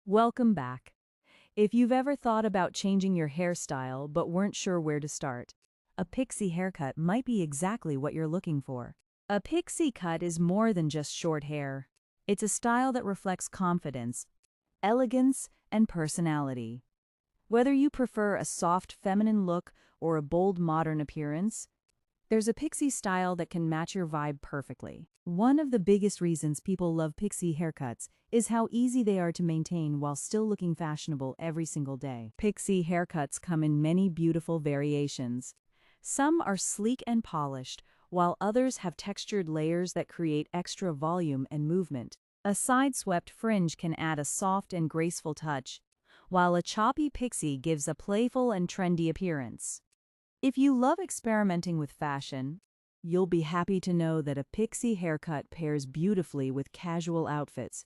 Welcome back. If you've ever thought about changing your hairstyle but weren't sure where to start, a pixie haircut might be exactly what you're looking for. A pixie cut is more than just short hair. It's a style that reflects confidence, elegance, and personality. Whether you prefer a soft feminine look or a bold modern appearance, there's a pixie style that can match your vibe perfectly. One of the biggest reasons people love pixie haircuts is how easy they are to maintain while still looking fashionable every single day. Pixie haircuts come in many beautiful variations. Some are sleek and polished, while others have textured layers that create extra volume and movement. A side-swept fringe can add a soft and graceful touch, while a choppy pixie gives a playful and trendy appearance. If you love experimenting with fashion, you'll be happy to know that a pixie haircut pairs beautifully with casual outfits,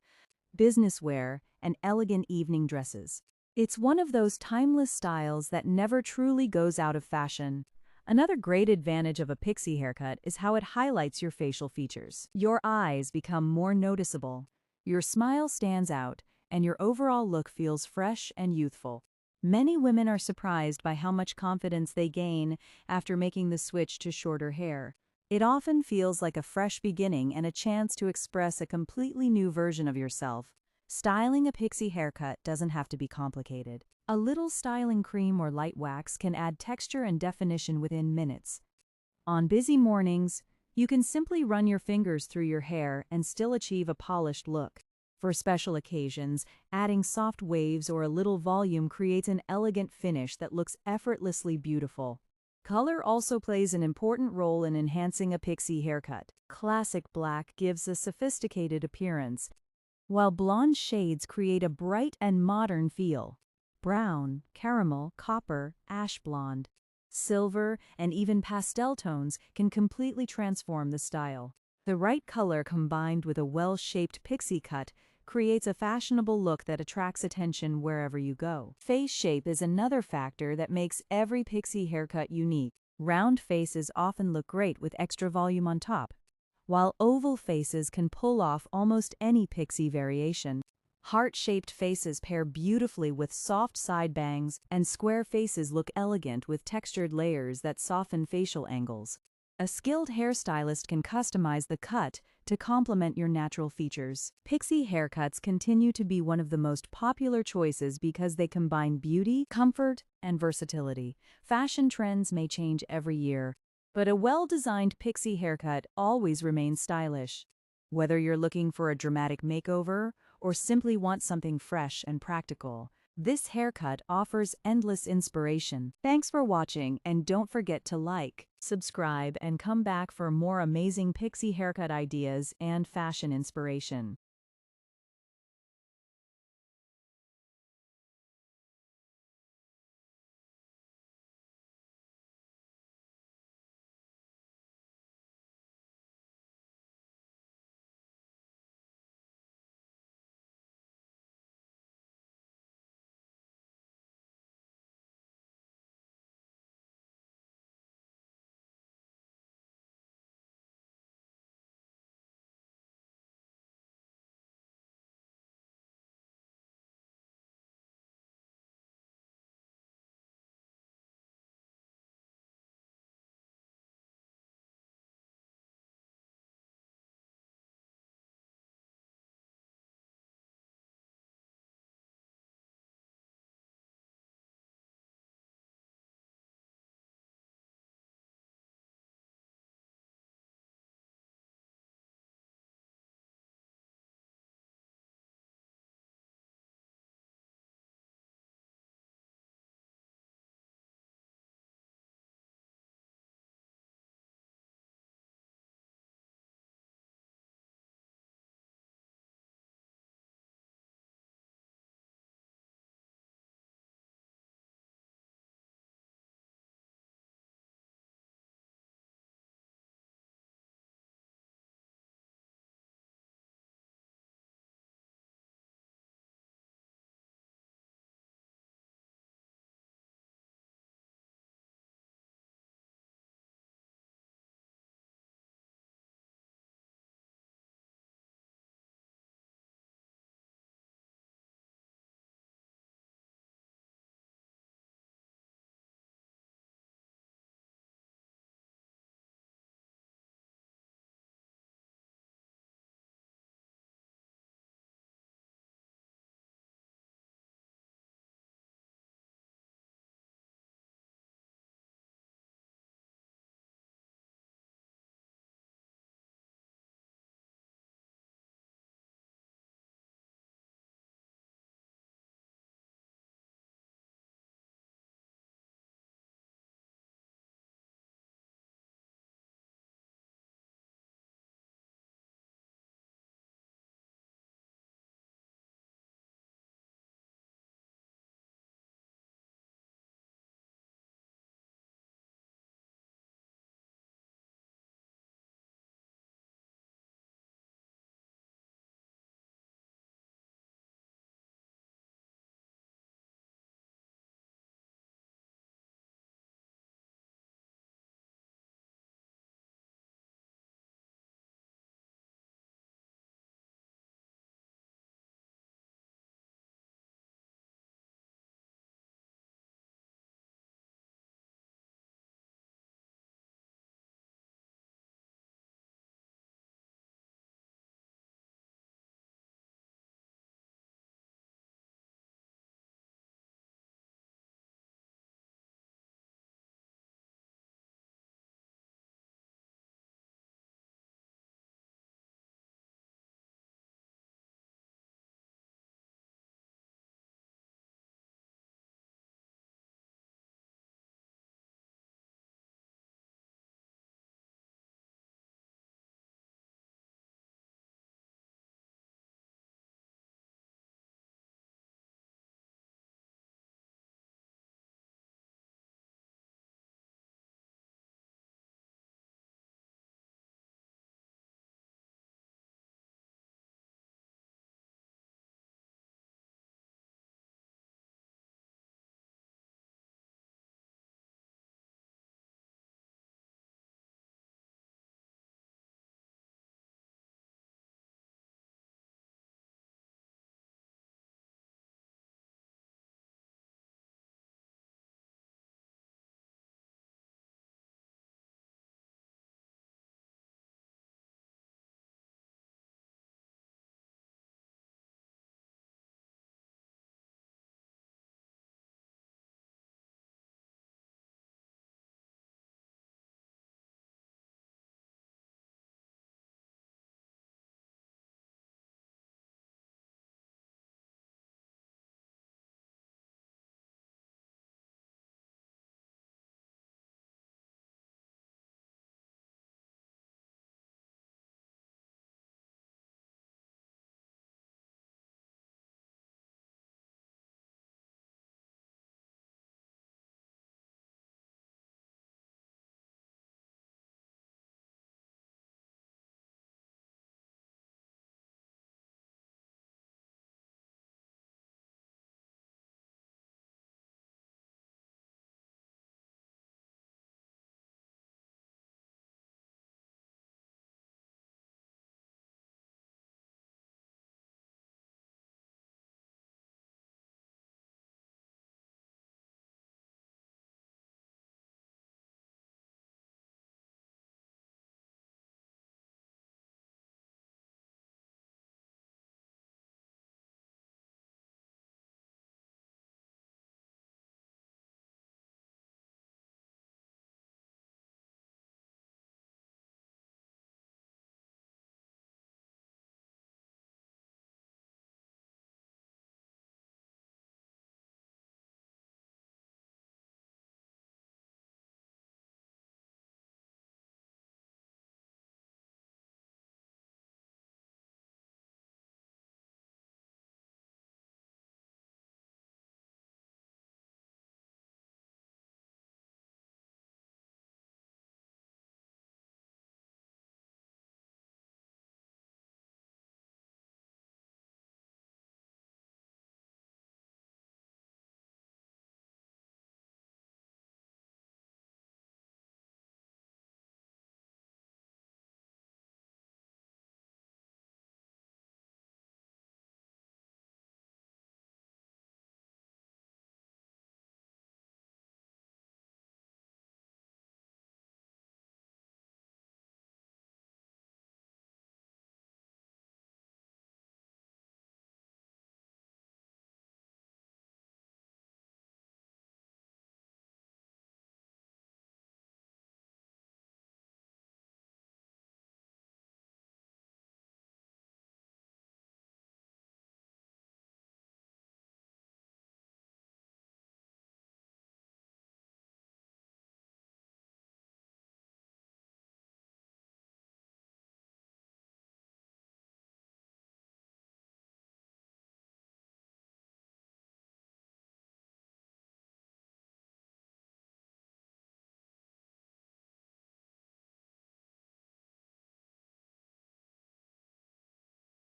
business wear, and elegant evening dresses. It's one of those timeless styles that never truly goes out of fashion. Another great advantage of a pixie haircut is how it highlights your facial features. Your eyes become more noticeable, your smile stands out, and your overall look feels fresh and youthful. Many women are surprised by how much confidence they gain after making the switch to shorter hair. It often feels like a fresh beginning and a chance to express a completely new version of yourself. Styling a pixie haircut doesn't have to be complicated. A little styling cream or light wax can add texture and definition within minutes. On busy mornings, you can simply run your fingers through your hair and still achieve a polished look. For special occasions, adding soft waves or a little volume creates an elegant finish that looks effortlessly beautiful. Color also plays an important role in enhancing a pixie haircut. Classic black gives a sophisticated appearance, while blonde shades create a bright and modern feel. Brown, caramel, copper, ash blonde, silver, and even pastel tones can completely transform the style. The right color combined with a well-shaped pixie cut creates a fashionable look that attracts attention wherever you go. Face shape is another factor that makes every pixie haircut unique. Round faces often look great with extra volume on top, while oval faces can pull off almost any pixie variation. Heart-shaped faces pair beautifully with soft side bangs, and square faces look elegant with textured layers that soften facial angles. A skilled hairstylist can customize the cut to complement your natural features. Pixie haircuts continue to be one of the most popular choices because they combine beauty, comfort, and versatility. Fashion trends may change every year, but a well-designed pixie haircut always remains stylish. Whether you're looking for a dramatic makeover or simply want something fresh and practical, this haircut offers endless inspiration. Thanks for watching, and don't forget to like, subscribe, and come back for more amazing pixie haircut ideas and fashion inspiration.